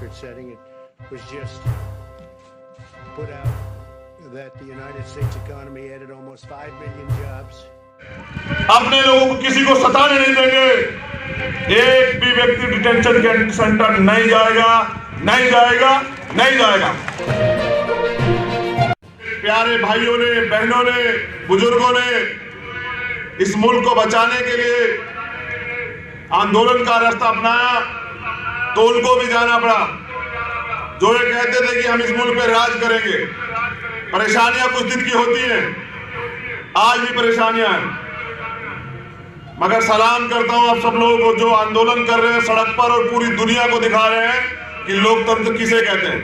record setting. It was just put out that the United States economy added almost 5 million jobs. अपने लोगों को किसी को सताने नहीं देंगे। एक भी व्यक्ति डिटेंशन के सेंटर नहीं जाएगा, नहीं जाएगा, नहीं जाएगा। प्यारे भाइयों ने, बहनों ने, बुजुर्गों ने इस मुल्क को बचाने के लिए आंदोलन का रास्ता अपनाया, तो उनको भी जाना पड़ा। जो ये कहते थे कि हम इस मुल्क पे राज करेंगे। परेशानियां कुछ दिन की होती हैं, आज भी परेशानियां हैं, मगर सलाम करता हूं आप सब लोगों को जो आंदोलन कर रहे हैं सड़क पर और पूरी दुनिया को दिखा रहे हैं कि लोकतंत्र किसे कहते हैं।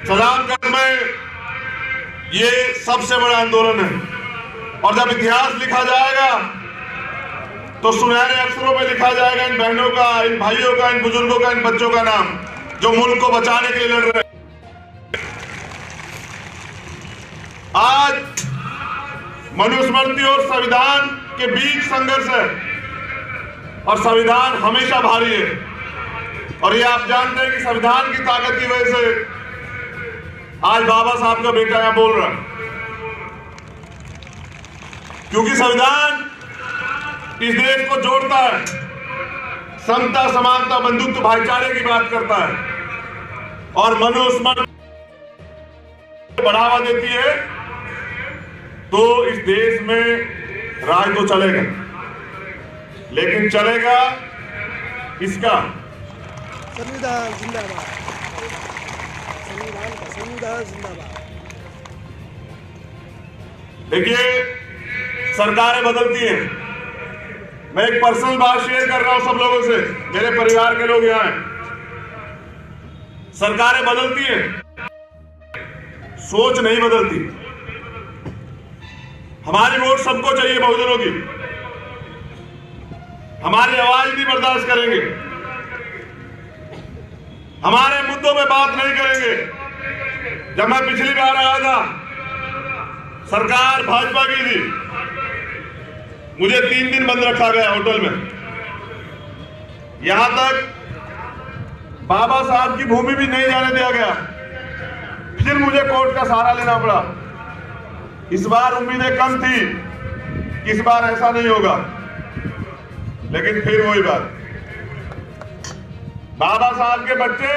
सलाम कर, मैं ये सबसे बड़ा आंदोलन है और जब इतिहास लिखा जाएगा तो सुनहरे अक्षरों में लिखा जाएगा इन बहनों का, इन भाइयों का, इन बुजुर्गों का, इन बच्चों का नाम जो मुल्क को बचाने के लिए लड़ रहे हैं। आज मनुस्मृति और संविधान के बीच संघर्ष है और संविधान हमेशा भारी है और ये आप जानते हैं कि संविधान की ताकत की वजह से आज बाबा साहब का बेटा यहां बोल रहा है, क्योंकि संविधान इस देश को जोड़ता है, समता, समानता, बंधुत्व, भाईचारे की बात करता है और मनुस्मृति बढ़ावा देती है, तो इस देश में राज तो चलेगा, लेकिन चलेगा इसका संविधान जिंदाबाद, संविधान जिंदाबाद। देखिए, सरकारें बदलती हैं। मैं एक पर्सनल बात शेयर कर रहा हूं सब लोगों से, मेरे परिवार के लोग यहां हैं। सरकारें बदलती हैं, सोच नहीं बदलती। हमारी वोट सबको चाहिए, बहुजनों की। हमारी आवाज भी बर्दाश्त करेंगे, हमारे मुद्दों पे बात नहीं करेंगे। जब मैं पिछली बार आया था, सरकार भाजपा की थी, मुझे 3 दिन बंद रखा गया होटल में। यहां तक बाबा साहब की भूमि भी नहीं जाने दिया गया, फिर मुझे कोर्ट का सहारा लेना पड़ा। इस बार उम्मीदें कम थी कि इस बार ऐसा नहीं होगा, लेकिन फिर वही बात। बाबा साहब के बच्चे,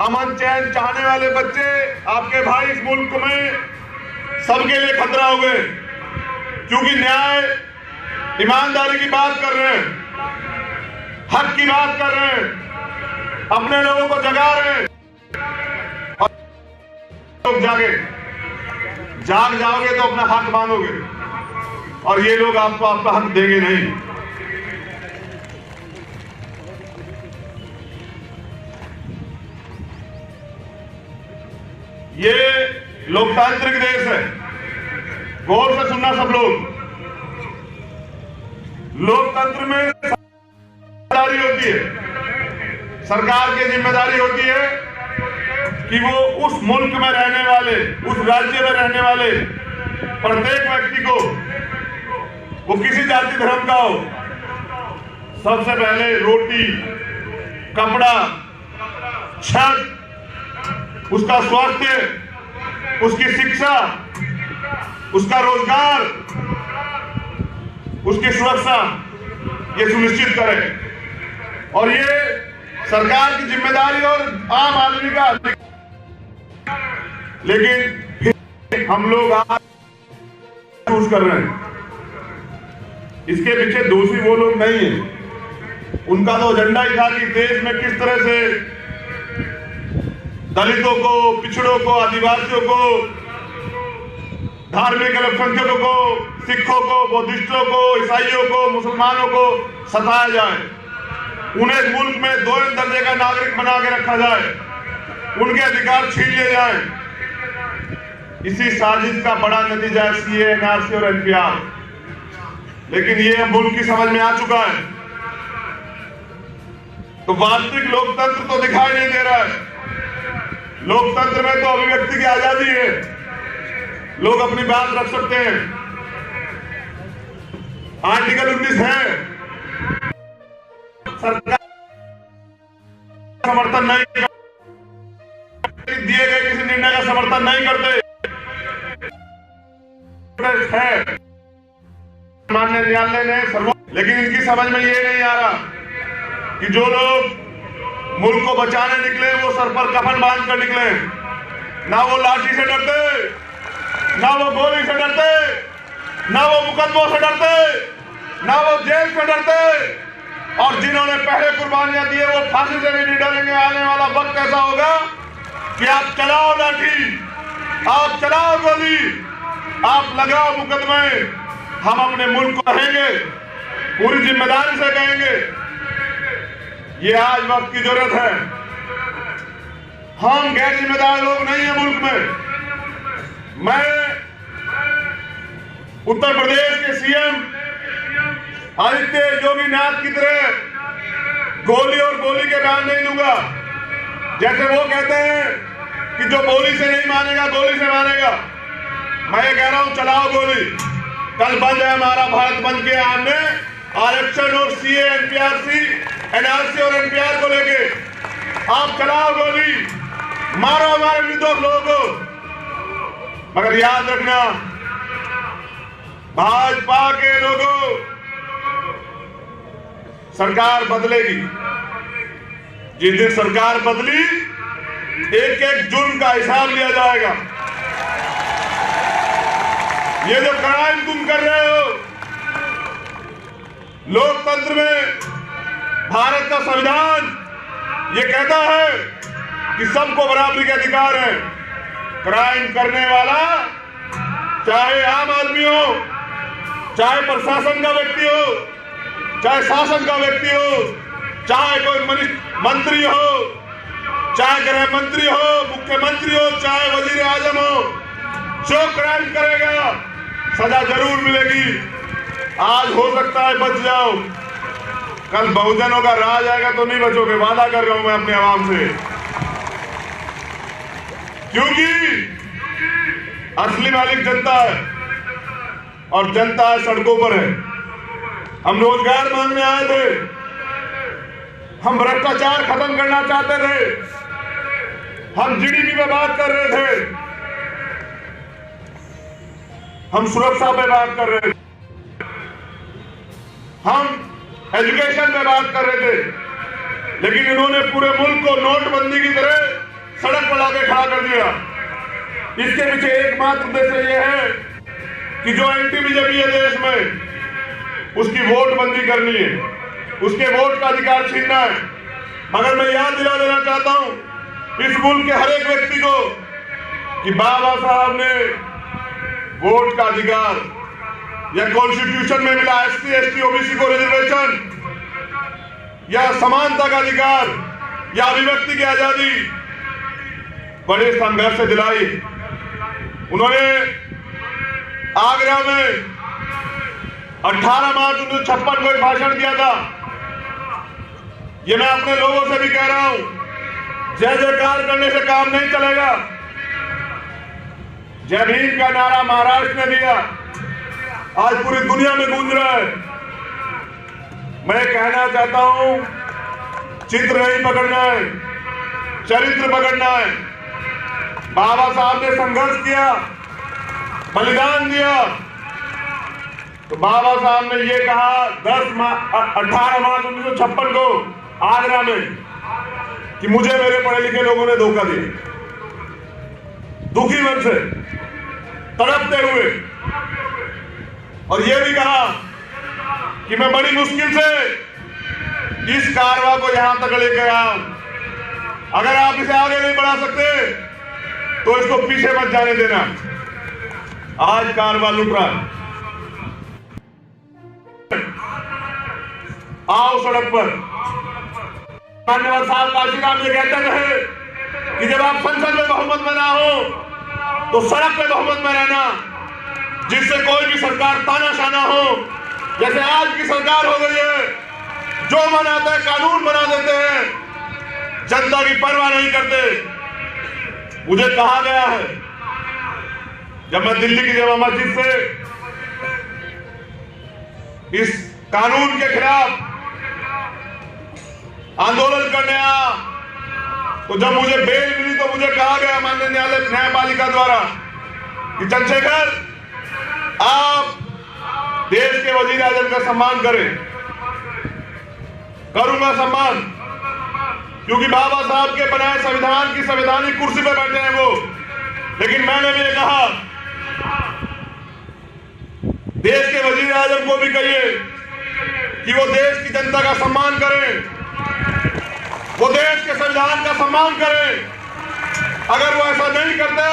अमन चैन चाहने वाले बच्चे, आपके भाई इस मुल्क में सबके लिए खतरा हो गए, क्योंकि न्याय, ईमानदारी की बात कर रहे हैं, हक की बात कर रहे हैं, अपने लोगों को जगा रहे हैं। और लोग जाग जाओगे तो अपना हक मांगोगे और ये लोग आपको आपका हक देंगे नहीं। ये लोकतांत्रिक देश है, गौर से सुनना सब लोग। लोकतंत्र में जिम्मेदारी होती है, सरकार की जिम्मेदारी होती है कि वो उस मुल्क में रहने वाले, उस राज्य में रहने वाले प्रत्येक व्यक्ति को, वो किसी जाति धर्म का हो, सबसे पहले रोटी, कपड़ा, छत, उसका स्वास्थ्य, उसकी शिक्षा, उसका रोजगार, उसकी सुरक्षा, ये सुनिश्चित करें। और ये सरकार की जिम्मेदारी और आम आदमी का। लेकिन फिर हम लोग आज यूज कर रहे हैं, इसके पीछे दोषी वो लोग नहीं है। उनका तो एजेंडा ही था कि देश में किस तरह से दलितों को, पिछड़ों को, आदिवासियों को, धार्मिक अल्पसंख्यकों को, सिखों को, बौद्धिस्टों को, ईसाइयों को, मुसलमानों को सताया जाए, उन्हें मुल्क में 2 दर्जे का नागरिक बना के रखा जाए, उनके अधिकार छीन लिए जाए। इसी साजिश का बड़ा नतीजा है सीए, एनआरसी और एनपीआर। लेकिन ये मुल्क की समझ में आ चुका है, तो वास्तविक लोकतंत्र तो दिखाई नहीं दे रहा है। लोकतंत्र में तो अभिव्यक्ति की आजादी है, लोग अपनी बात रख सकते हैं, आर्टिकल 19 है। सरकार समर्थन नहीं करते, दिए गए किसी निर्णय का समर्थन नहीं करते है। माननीय न्यायालय ने लेकिन इनकी समझ में ये नहीं आ रहा कि जो लोग मुल्क को बचाने निकले वो सर पर कफन बांध कर निकले, ना वो लाठी से डरते, ना वो गोली से डरते, ना वो मुकदमों से डरते, ना वो जेल से डरते, और जिन्होंने पहले कुर्बानियां दी वो फांसी से भी नहीं डरेंगे। आने वाला वक्त ऐसा होगा कि आप चलाओ लाठी, आप चलाओ गोली, आप लगाओ मुकदमे, हम अपने मुल्क को कहेंगे, पूरी जिम्मेदारी से कहेंगे, ये आज वक्त की जरूरत है। हम गैर जिम्मेदार लोग नहीं है मुल्क में। मैं उत्तर प्रदेश के सीएम आदित्य योगी नाथ की तरह गोली और बोली के बयान नहीं दूंगा। जैसे वो कहते हैं कि जो बोली से नहीं मानेगा गोली से मानेगा, मैं ये कह रहा हूं चलाओ गोली। कल बंद है हमारा भारत बंद किया हमने आरक्षण और सीए एनपीआरसी एनआरसी और एनपीआर को लेके। आप चलाओ गोली, मारो हमारे निर्दोष लोगों को, मगर याद रखना भाजपा के लोगों, सरकार बदलेगी। जिस दिन सरकार बदली एक एक जुर्म का हिसाब लिया जाएगा। ये जो क्राइम तुम कर रहे हो, लोकतंत्र में भारत का संविधान ये कहता है कि सबको बराबरी के अधिकार है। क्राइम करने वाला चाहे आम आदमी हो, चाहे प्रशासन का व्यक्ति हो, चाहे शासन का व्यक्ति हो, चाहे कोई मंत्री हो, चाहे गृह मंत्री हो, मुख्यमंत्री हो, चाहे वजीर आजम हो, जो क्राइम करेगा सजा जरूर मिलेगी। आज हो सकता है बच जाओ, कल बहुजनों का राज आएगा तो नहीं बचोगे, वादा कर रहा हूं मैं अपने आवाम से। क्योंकि असली मालिक जनता है और जनता सड़कों पर है। हम रोजगार मांगने आए थे, हम भ्रष्टाचार खत्म करना चाहते थे, हम जीडीपी पे बात कर रहे थे, हम सुरक्षा पे बात कर रहे थे, हम एजुकेशन पे बात कर रहे थे, लेकिन इन्होंने पूरे मुल्क को नोटबंदी की तरह सड़क पर लाके खड़ा कर दिया। इसके पीछे एकमात्र उद्देश्य यह है कि जो एंटी बीजेपी है देश में, उसकी वोट बंदी करनी है, उसके वोट का अधिकार छीनना है। मगर मैं याद दिला देना चाहता हूं इस मुल्क के हर एक व्यक्ति को कि बाबा साहब ने वोट का अधिकार या कॉन्स्टिट्यूशन में मिला एससी एसटी ओबीसी को रिजर्वेशन या समानता का अधिकार या अभिव्यक्ति की आजादी बड़े संघर्ष से दिलाई। उन्होंने आगरा में 18 मार्च 1956 को एक भाषण दिया था। ये मैं अपने लोगों से भी कह रहा हूं, जय जयकार करने से काम नहीं चलेगा। जय भीम का नारा महाराष्ट्र ने दिया, आज पूरी दुनिया में गूंज रहा है। मैं कहना चाहता हूं, चित्र नहीं पकड़ना है, चरित्र पकड़ना है। बाबा साहब ने संघर्ष किया, बलिदान दिया, तो बाबा साहब ने ये कहा 18 मार्च 1956 को आगरा में कि मुझे मेरे पढ़े लिखे लोगों ने धोखा दिया। दुखी मन से, तड़पते हुए, और ये भी कहा कि मैं बड़ी मुश्किल से इस कारवा को यहां तक लेकर आया हूं। अगर आप इसे आगे नहीं बढ़ा सकते तो इसको पीछे मत जाने देना। आज कारवा लुट रहा है, आओ सड़क पर। मान्यवर साहब काशीराम ये कहते रहे कि जब आप संसद में बहुमत में ना हो तो सड़क पे बहुमत में रहना, जिससे कोई भी सरकार तानाशाह ना हो। जैसे आज की सरकार हो गई है, जो मनाते हैं कानून बना देते हैं, जनता की परवाह नहीं करते। मुझे कहा गया है, जब मैं दिल्ली की जामा मस्जिद से इस कानून के खिलाफ आंदोलन करने आया तो जब मुझे बेल मिली तो मुझे कहा गया माननीय न्यायपालिका द्वारा कि चंद्रशेखर, आप देश के वजीर आजम का सम्मान करें। करूंगा सम्मान, क्योंकि बाबा साहब के बनाए संविधान की संवैधानिक कुर्सी पर बैठे हैं वो। लेकिन मैंने भी ये कहा, देश के वजीर आजम को भी कहिए कि वो देश की जनता का सम्मान करें, वो देश के संविधान का सम्मान करें। अगर वो ऐसा नहीं करते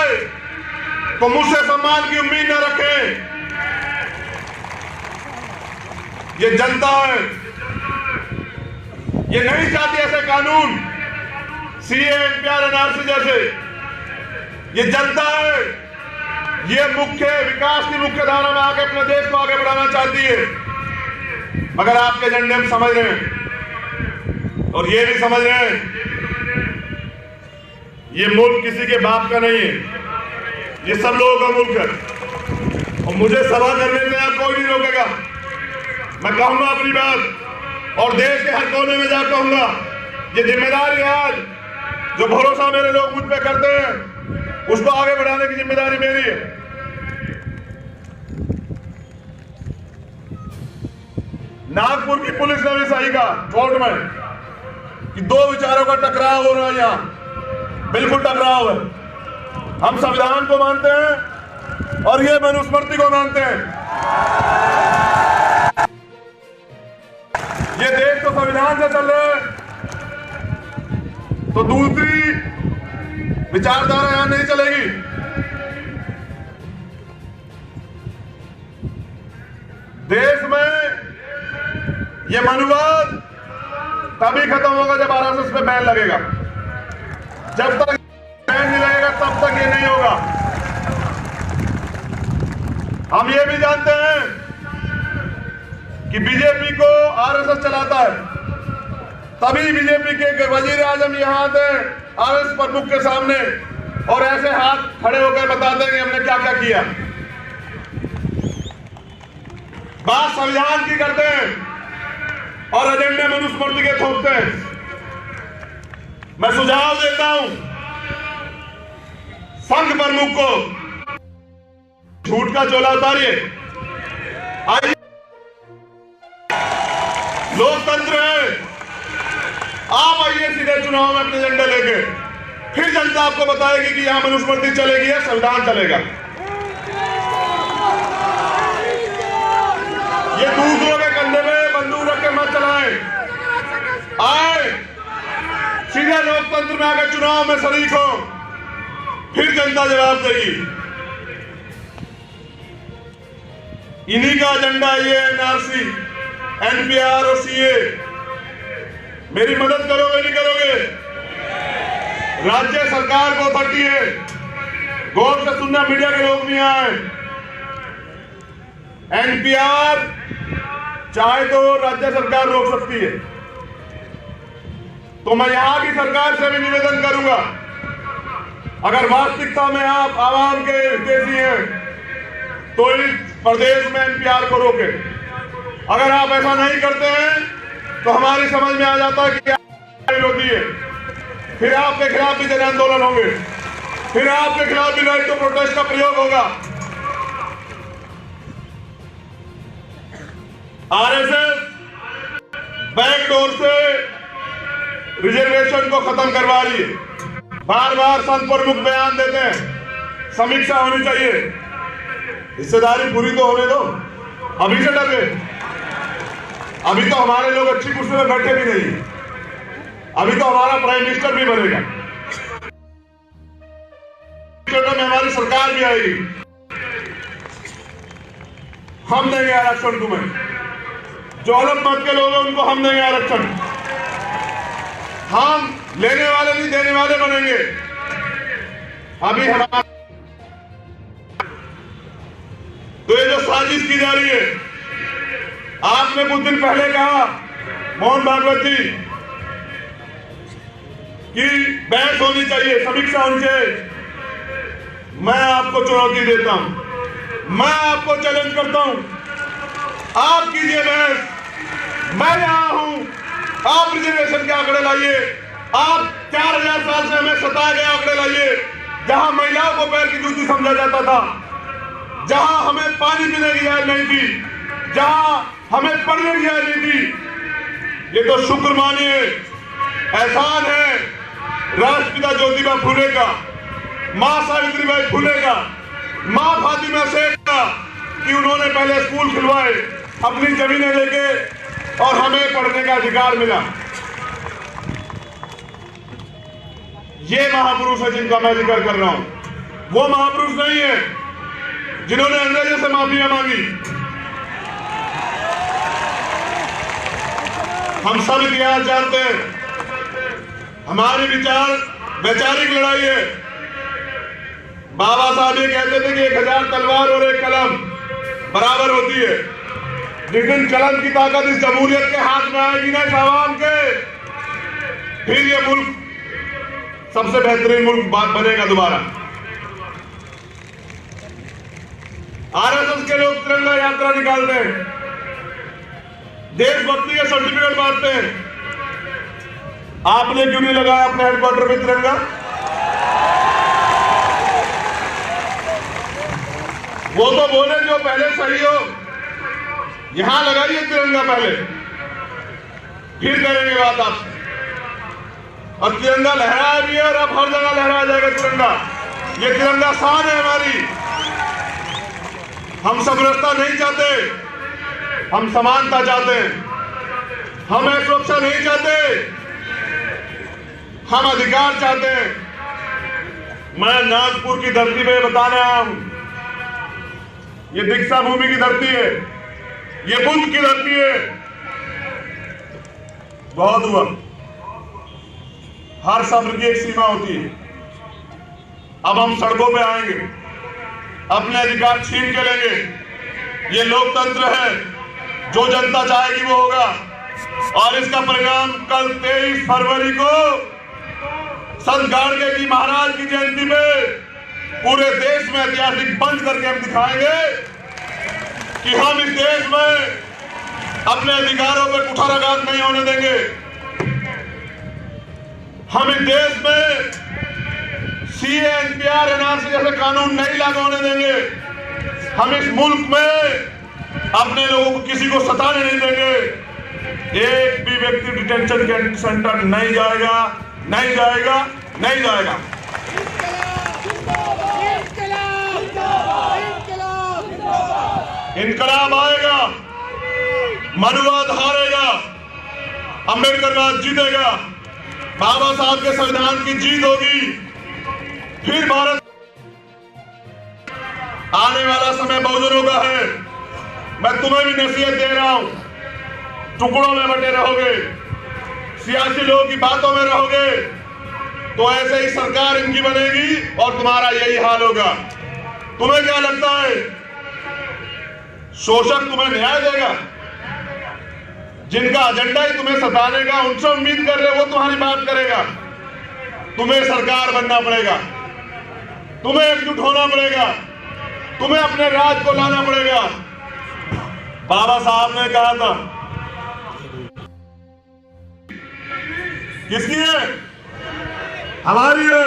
तो मुझसे सम्मान की उम्मीद न रखें। ये जनता है, ये नहीं चाहती ऐसे कानून, सीए, एनपीआर, एनआरसी जैसे। ये जनता है, ये मुख्य विकास की मुख्य धारा में आके अपने देश को आगे बढ़ाना चाहती है। मगर आपके एजेंडे हम समझ रहे हैं और ये भी समझ रहे हैं, ये मुल्क किसी के बाप का नहीं है, ये सब लोगों का मुल्क है। और मुझे सभा करने से आप कोई नहीं रोकेगा। मैं कहूंगा अपनी बात और देश के हर कोने में जाकर कहूंगा। ये जिम्मेदारी आज जो भरोसा मेरे लोग मुझ पे करते हैं, उसको आगे बढ़ाने की जिम्मेदारी मेरी है। नागपुर की पुलिस ने भी सही कहा कोर्ट में कि दो विचारों का टकराव हो रहा है, यहां बिल्कुल टकराव है। हम संविधान को मानते हैं और ये मनुस्मृति को मानते हैं। ये देश तो संविधान से चल रहा है, तो दूसरी विचारधारा यहां नहीं चलेगी। देश में ये मनुवाद तभी खत्म होगा जब आरएसएस पे बैन लगेगा। जब तक बैन नहीं लगेगा तब तक ये नहीं होगा। हम ये भी जानते हैं कि बीजेपी को आरएसएस चलाता है, तभी बीजेपी के वजीर आजम यहां आते हैं आरएसएस प्रमुख के सामने और ऐसे हाथ खड़े होकर बताते हैं कि हमने क्या क्या किया। बात संविधान की करते हैं और एजेंडे मनुस्मृति के थोपते हैं। मैं सुझाव देता हूं संघ प्रमुख को, झूठ का चोला उतारिए। आइए, लोकतंत्र है, आप आइए सीधे चुनाव में अपने एजेंडे लेके, फिर जनता आपको बताएगी कि यहां मनुस्मृति चलेगी या संविधान चलेगा। ये दूसरों के कंधे में बंदूक रख के मत चलाएं। आए सीधे लोकतंत्र में आकर चुनाव में शरीक हो, फिर जनता जवाब देगी। इन्हीं का एजेंडा ये एनआरसी, एनपीआर और सीए। मेरी मदद करोगे नहीं करोगे? राज्य सरकार को अथॉरिटी है, गौर से सुनना, मीडिया के लोग नहीं आए। एनपीआर चाहे तो राज्य सरकार रोक सकती है, तो मैं यहां की सरकार से भी निवेदन करूंगा, अगर वास्तविकता में आप आवाम के हितैषी हैं तो इस प्रदेश में एनपीआर को रोके। अगर आप ऐसा नहीं करते हैं तो हमारी समझ में आ जाता है कि क्या विरोधी है, फिर आपके खिलाफ भी जन आंदोलन होंगे, फिर आपके खिलाफ भी राइट टू प्रोटेस्ट का प्रयोग होगा। आरएसएस बैकडोर से रिजर्वेशन को खत्म करवा रही है। बार बार संघ प्रमुख बयान देते हैं समीक्षा होनी चाहिए। हिस्सेदारी पूरी तो होने दो, अभी से डर गए। अभी तो हमारे लोग अच्छी कुर्सी में बैठे भी नहीं, अभी तो हमारा प्राइम मिनिस्टर भी बनेगा, में हमारी सरकार भी आएगी। हम देंगे आरक्षण तुम्हें, जो अलग मत के लोग हैं उनको हम देंगे आरक्षण। हम लेने वाले नहीं देने वाले बनेंगे। अभी हमारा तो ये जो साजिश की जा रही है, आपने कुछ दिन पहले कहा मोहन भागवत जी कि बहस होनी चाहिए, समीक्षा होनी चाहिए। मैं आपको चुनौती देता हूं, मैं आपको चैलेंज करता हूं, आप कीजिए बहस। मैं यहां हूं, आप रिजर्वेशन के आंकड़े लाइए। आप 4000 साल साल से हमें सताया गया, आंकड़े लाइए, जहां महिलाओं को पैर की जूती समझा जाता था, जहां हमें पानी पीने की इजाजत नहीं थी, जहां हमें पढ़ने की इजाजत नहीं थी। ये तो शुक्र मानिए, एहसान है राष्ट्रपिता ज्योतिबा फुले का, मां सावित्रीबाई फुले का, मां फातिमा शेख का, कि उन्होंने पहले स्कूल खुलवाए, अपनी जमीनें लेके, और हमें पढ़ने का अधिकार मिला। ये महापुरुष है जिनका मैं जिक्र कर रहा हूं। वो महापुरुष नहीं है जिन्होंने अंग्रेजों से माफिया मांगी। हम सब इतिहास जानते हैं, हमारे विचार वैचारिक लड़ाई है। बाबा साहब ये कहते थे कि 1000 तलवार और 1 कलम बराबर होती है। जिस दिन कलम की ताकत इस जमहूरियत के हाथ में आएगी ना, इस आवाम के, फिर ये मुल्क सबसे बेहतरीन मुल्क बनेगा दोबारा। आरएसएस के लोग तिरंगा यात्रा निकालते हैं, देशभक्ति के सर्टिफिकेट बांटते हैं। आपने क्यों नहीं लगाया अपने हेडक्वार्टर में तिरंगा? वो तो बोले जो पहले सही हो, यहां लगाइए तिरंगा पहले, फिर करेंगे बात आपसे। और तिरंगा लहराया भी है, और अब हर जगह लहराया जाएगा तिरंगा। ये तिरंगा शान है हमारी। हम समरसता नहीं चाहते, हम समानता चाहते हैं। हम सुरक्षा नहीं चाहते, हम अधिकार चाहते हैं। मैं नागपुर की धरती पे बताने आया हूं, ये दीक्षा भूमि की धरती है, ये बुद्ध की धरती है। बहुत हुआ, हर सब्र की एक सीमा होती है। अब हम सड़कों पे आएंगे, अपने अधिकार छीन के लेंगे। ये लोकतंत्र है, जो जनता चाहेगी वो होगा। और इसका परिणाम कल 23 फरवरी को संत गाड़गे जी महाराज की जयंती पे पूरे देश में ऐतिहासिक बंद करके हम दिखाएंगे कि हम इस देश में अपने अधिकारों पर कुठाराघात नहीं होने देंगे। हम इस देश में सीए, एनपीआर, एनआरसी जैसे कानून नहीं लागू होने देंगे। हम इस मुल्क में अपने लोगों को किसी को सताने नहीं देंगे। एक भी व्यक्ति डिटेंशन सेंटर नहीं जाएगा, नहीं जाएगा, नहीं जाएगा। इनकलाब आएगा, मनुवाद हारेगा, अम्बेडकरवाद जीतेगा, बाबा साहब के संविधान की जीत होगी। फिर भारत, आने वाला समय बहुजनों का है। मैं तुम्हें भी नसीहत दे रहा हूं, टुकड़ों में बटे रहोगे, सियासी लोगों की बातों में रहोगे, तो ऐसे ही सरकार इनकी बनेगी और तुम्हारा यही हाल होगा। तुम्हें क्या लगता है शोषक तुम्हें न्याय देगा? जिनका एजेंडा ही तुम्हें सताने का, उनसे उम्मीद कर रहे हो वो तुम्हारी बात करेगा। तुम्हें सरकार बनना पड़ेगा, तुम्हें एकजुट होना पड़ेगा, तुम्हें अपने राज को लाना पड़ेगा। बाबा साहब ने कहा था, किसकी है? हमारी है।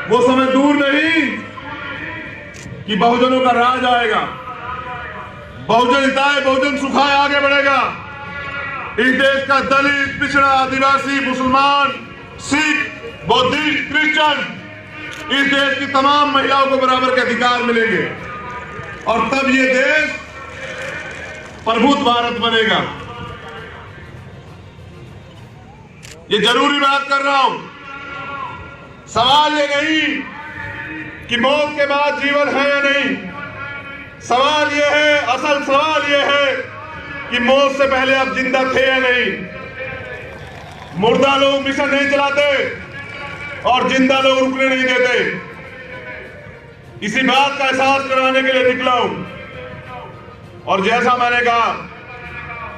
वो समय दूर नहीं कि बहुजनों का राज आएगा। बहुजन हिताय, बहुजन सुखाय आगे बढ़ेगा। इस देश का दलित, पिछड़ा, आदिवासी, मुसलमान, सिख, बौद्धिस्ट, क्रिश्चियन, इस देश की तमाम महिलाओं को बराबर के अधिकार मिलेंगे। और तब ये देश प्रभुत्व भारत बनेगा। ये जरूरी बात कर रहा हूं। सवाल ये नहीं कि मौत के बाद जीवन है या नहीं। सवाल ये है, असल सवाल ये है कि मौत से पहले आप जिंदा थे या नहीं। मुर्दा लोग मिशन नहीं चलाते और जिंदा लोग रुकने नहीं देते। इसी बात का एहसास कराने के लिए निकला हूं। और जैसा मैंने कहा,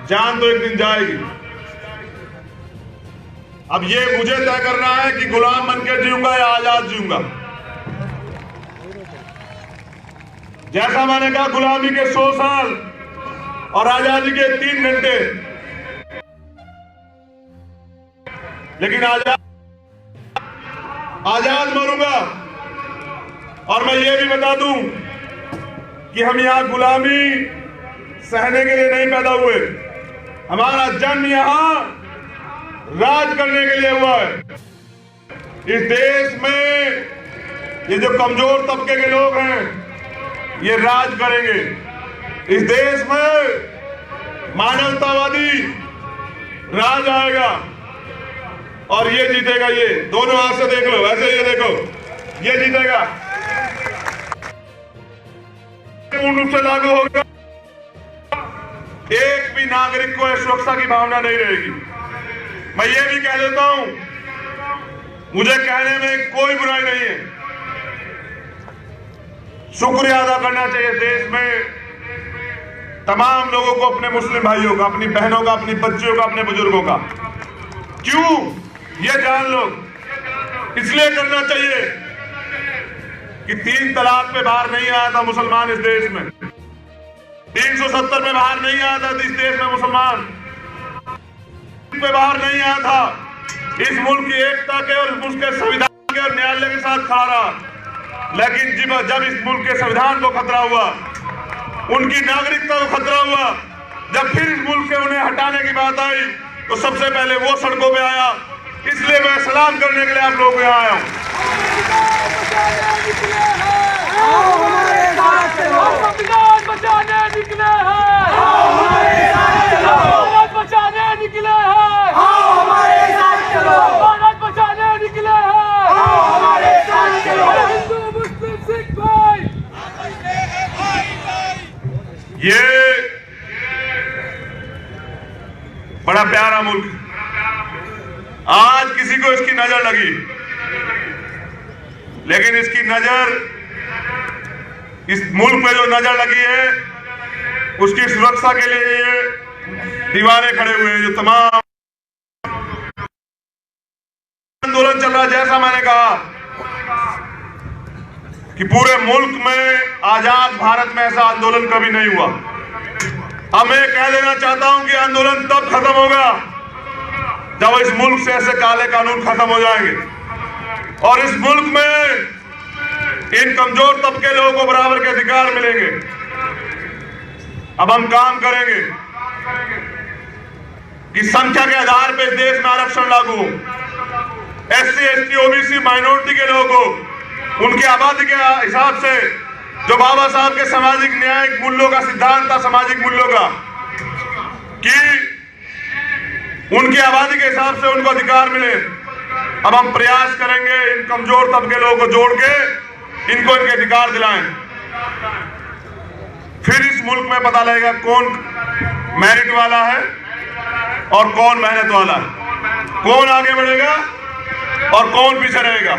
जान तो एक दिन जाएगी। अब ये मुझे तय करना है कि गुलाम बनकर जीऊंगा या आजाद जीऊंगा। जैसा मैंने कहा, गुलामी के 100 साल और आजादी के 3 घंटे, लेकिन आजाद आजाद मरूंगा। और मैं ये भी बता दूं कि हम यहां गुलामी सहने के लिए नहीं पैदा हुए। हमारा जन्म यहां राज करने के लिए हुआ है। इस देश में ये जो कमजोर तबके के लोग हैं ये राज करेंगे। इस देश में मानवतावादी राज आएगा और ये जीतेगा। ये दोनों हाथ से देख लो, ऐसे ये देखो, ये जीतेगा, पूर्ण रूप से लागू होगा। एक भी नागरिक को सुरक्षा की भावना नहीं रहेगी। मैं ये भी कह देता हूं, मुझे कहने में कोई बुराई नहीं है। शुक्रिया अदा करना चाहिए देश में तमाम लोगों को, अपने मुस्लिम भाइयों का, अपनी बहनों का, अपनी बच्चियों का, अपने बुजुर्गों का। क्यों? ये जान लो, इसलिए करना चाहिए कि 3 तलाक पे बाहर नहीं आया था मुसलमान इस देश में, 370 में बाहर नहीं आया था इस देश में मुसलमान, पे बाहर नहीं आया था। इस मुल्क की एकता के और इस मुल्क के संविधान के और न्यायालय के साथ खड़ा रहा। लेकिन जब इस मुल्क के संविधान को खतरा हुआ, उनकी नागरिकता को खतरा हुआ, जब फिर इस मुल्क से उन्हें हटाने की बात आई तो सबसे पहले वो सड़कों पे आया। इसलिए मैं सलाम करने के लिए आप लोगों को यहाँ आया हूँ। संविधान बचाने निकले हैं, भारत बचाने निकले हैं, भारत बचाने निकले हैं। हिंदू मुस्लिम सिख भाई, ये बड़ा प्यारा मुल्क, आज किसी को इसकी नजर लगी, लेकिन इसकी नजर, इस मुल्क पे जो नजर लगी है उसकी सुरक्षा के लिए ये दीवाने खड़े हुए हैं। जो तमाम आंदोलन चल रहा है, जैसा मैंने कहा कि पूरे मुल्क में आजाद भारत में ऐसा आंदोलन कभी नहीं हुआ। अब मैं कह देना चाहता हूं कि आंदोलन तब खत्म होगा जब इस मुल्क से ऐसे काले कानून खत्म हो जाएंगे और इस मुल्क में इन कमजोर तबके लोगों को बराबर के अधिकार मिलेंगे। अब हम काम करेंगे कि संख्या के आधार पर इस देश में आरक्षण लागू हो। SC, ST, OBC माइनॉरिटी के लोगों को उनकी आबादी के हिसाब से, जो बाबा साहब के सामाजिक न्यायिक मूल्यों का सिद्धांत था, सामाजिक मूल्यों का, कि उनकी आबादी के हिसाब से उनको अधिकार मिले। अब हम प्रयास करेंगे इन कमजोर तबके लोगों को जोड़ के इनको इनके अधिकार दिलाएं। फिर इस मुल्क में पता लगेगा कौन मेरिट वाला है और कौन मेहनत वाला है, कौन आगे बढ़ेगा और कौन पीछे रहेगा।